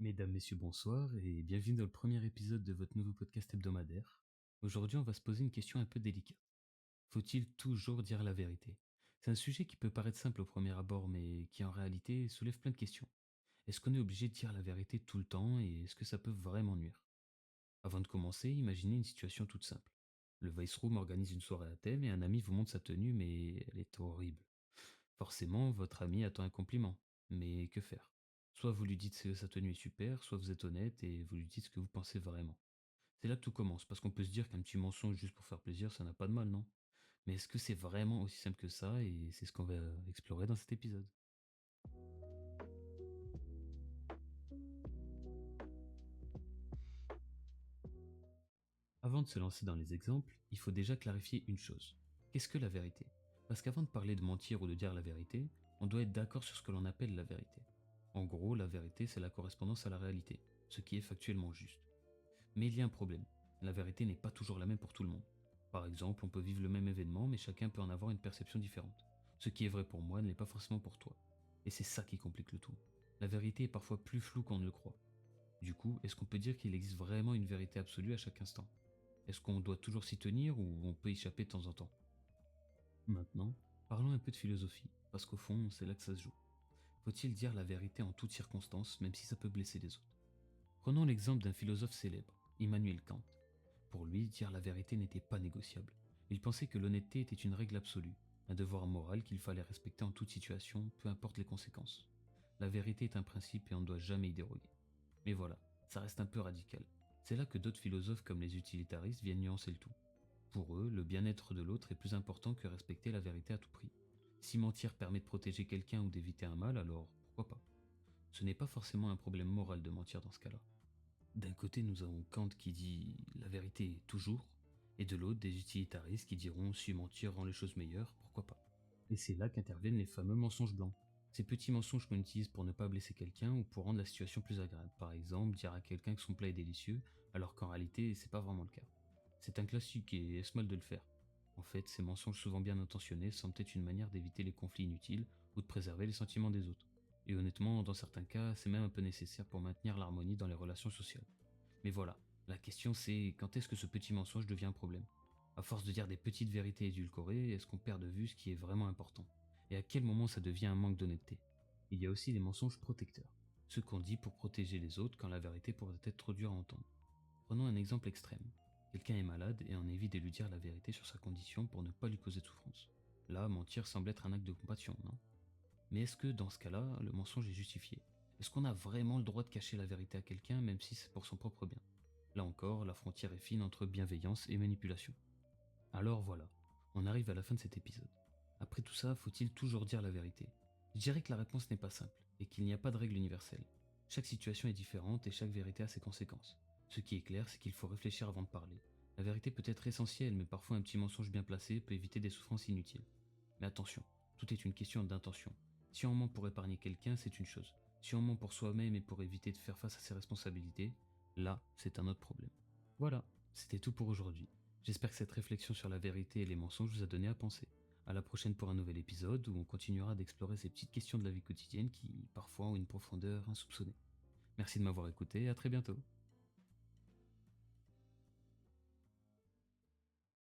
Mesdames, Messieurs, bonsoir et bienvenue dans le premier épisode de votre nouveau podcast hebdomadaire. Aujourd'hui, on va se poser une question un peu délicate. Faut-il toujours dire la vérité? C'est un sujet qui peut paraître simple au premier abord, mais qui en réalité soulève plein de questions. Est-ce qu'on est obligé de dire la vérité tout le temps et est-ce que ça peut vraiment nuire? Avant de commencer, imaginez une situation toute simple. Le Vice Room organise une soirée à thème et un ami vous montre sa tenue, mais elle est horrible. Forcément, votre ami attend un compliment. Mais que faire? Soit vous lui dites que sa tenue est super, soit vous êtes honnête et vous lui dites ce que vous pensez vraiment. C'est là que tout commence, parce qu'on peut se dire qu'un petit mensonge juste pour faire plaisir, ça n'a pas de mal, non? Mais est-ce que c'est vraiment aussi simple que ça? Et c'est ce qu'on va explorer dans cet épisode. Avant de se lancer dans les exemples, il faut déjà clarifier une chose. Qu'est-ce que la vérité? Parce qu'avant de parler de mentir ou de dire la vérité, on doit être d'accord sur ce que l'on appelle la vérité. En gros, la vérité, c'est la correspondance à la réalité, ce qui est factuellement juste. Mais il y a un problème. La vérité n'est pas toujours la même pour tout le monde. Par exemple, on peut vivre le même événement, mais chacun peut en avoir une perception différente. Ce qui est vrai pour moi ne l'est pas forcément pour toi. Et c'est ça qui complique le tout. La vérité est parfois plus floue qu'on ne le croit. Du coup, est-ce qu'on peut dire qu'il existe vraiment une vérité absolue à chaque instant? Est-ce qu'on doit toujours s'y tenir ou on peut échapper de temps en temps? Maintenant, parlons un peu de philosophie, parce qu'au fond, c'est là que ça se joue. Faut-il dire la vérité en toutes circonstances, même si ça peut blesser les autres? Prenons l'exemple d'un philosophe célèbre, Immanuel Kant. Pour lui, dire la vérité n'était pas négociable. Il pensait que l'honnêteté était une règle absolue, un devoir moral qu'il fallait respecter en toute situation, peu importe les conséquences. La vérité est un principe et on ne doit jamais y déroger. Mais voilà, ça reste un peu radical. C'est là que d'autres philosophes comme les utilitaristes viennent nuancer le tout. Pour eux, le bien-être de l'autre est plus important que respecter la vérité à tout prix. Si mentir permet de protéger quelqu'un ou d'éviter un mal, alors pourquoi pas? Ce n'est pas forcément un problème moral de mentir dans ce cas-là. D'un côté, nous avons Kant qui dit la vérité toujours, et de l'autre, des utilitaristes qui diront si mentir rend les choses meilleures, pourquoi pas. Et c'est là qu'interviennent les fameux mensonges blancs. Ces petits mensonges qu'on utilise pour ne pas blesser quelqu'un ou pour rendre la situation plus agréable. Par exemple, dire à quelqu'un que son plat est délicieux, alors qu'en réalité, c'est pas vraiment le cas. C'est un classique et est-ce mal de le faire? En fait, ces mensonges souvent bien intentionnés semblent être une manière d'éviter les conflits inutiles ou de préserver les sentiments des autres. Et honnêtement, dans certains cas, c'est même un peu nécessaire pour maintenir l'harmonie dans les relations sociales. Mais voilà, la question c'est quand est-ce que ce petit mensonge devient un problème? À force de dire des petites vérités édulcorées, est-ce qu'on perd de vue ce qui est vraiment important? Et à quel moment ça devient un manque d'honnêteté? Il y a aussi les mensonges protecteurs, ceux qu'on dit pour protéger les autres quand la vérité pourrait être trop dure à entendre. Prenons un exemple extrême. Quelqu'un est malade et on évite de lui dire la vérité sur sa condition pour ne pas lui causer de souffrance. Là, mentir semble être un acte de compassion, non? Mais est-ce que dans ce cas-là, le mensonge est justifié? Est-ce qu'on a vraiment le droit de cacher la vérité à quelqu'un même si c'est pour son propre bien? Là encore, la frontière est fine entre bienveillance et manipulation. Alors voilà, on arrive à la fin de cet épisode. Après tout ça, faut-il toujours dire la vérité? Je dirais que la réponse n'est pas simple et qu'il n'y a pas de règle universelle. Chaque situation est différente et chaque vérité a ses conséquences. Ce qui est clair, c'est qu'il faut réfléchir avant de parler. La vérité peut être essentielle, mais parfois un petit mensonge bien placé peut éviter des souffrances inutiles. Mais attention, tout est une question d'intention. Si on ment pour épargner quelqu'un, c'est une chose. Si on ment pour soi-même et pour éviter de faire face à ses responsabilités, là, c'est un autre problème. Voilà, c'était tout pour aujourd'hui. J'espère que cette réflexion sur la vérité et les mensonges vous a donné à penser. À la prochaine pour un nouvel épisode où on continuera d'explorer ces petites questions de la vie quotidienne qui, parfois, ont une profondeur insoupçonnée. Merci de m'avoir écouté et à très bientôt.